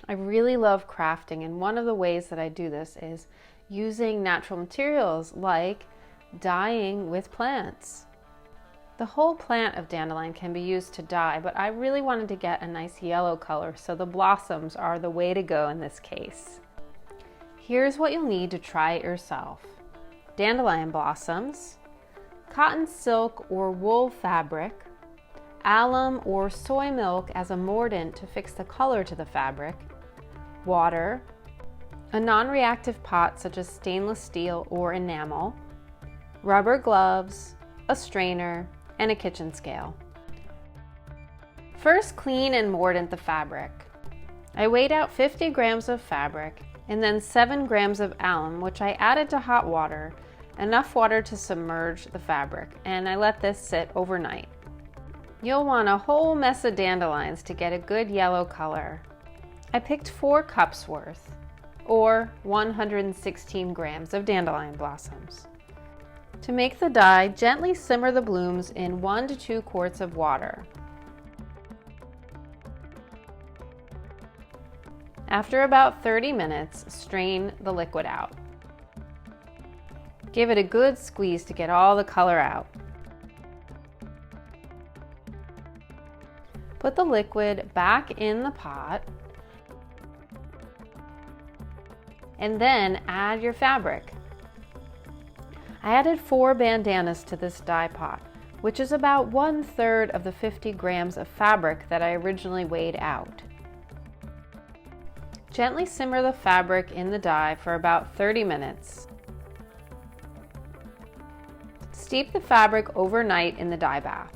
I really love crafting, and one of the ways that I do this is using natural materials like dyeing with plants. The whole plant of dandelion can be used to dye, but I really wanted to get a nice yellow color, so the blossoms are the way to go in this case. Here's what you'll need to try it yourself. Dandelion blossoms, cotton silk or wool fabric, alum or soy milk as a mordant to fix the color to the fabric, water, a non-reactive pot such as stainless steel or enamel, rubber gloves, a strainer, and a kitchen scale. First, clean and mordant the fabric. I weighed out 50 grams of fabric and then 7 grams of alum, which I added to hot water, enough water to submerge the fabric, and I let this sit overnight. You'll want a whole mess of dandelions to get a good yellow color. I picked 4 cups worth, or 116 grams of dandelion blossoms. To make the dye, gently simmer the blooms in 1 to 2 quarts of water. After about 30 minutes, strain the liquid out. Give it a good squeeze to get all the color out. Put the liquid back in the pot and then add your fabric. I added 4 bandanas to this dye pot, which is about 1/3 of the 50 grams of fabric that I originally weighed out. Gently simmer the fabric in the dye for about 30 minutes. Steep the fabric overnight in the dye bath.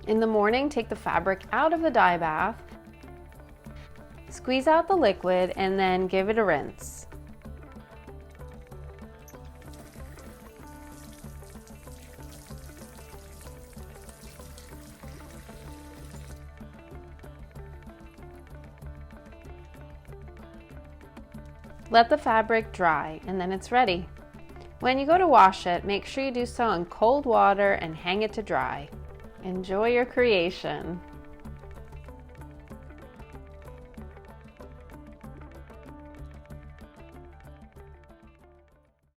In the morning, take the fabric out of the dye bath, squeeze out the liquid, and then give it a rinse. Let the fabric dry, and then it's ready. When you go to wash it, make sure you do so in cold water and hang it to dry. Enjoy your creation.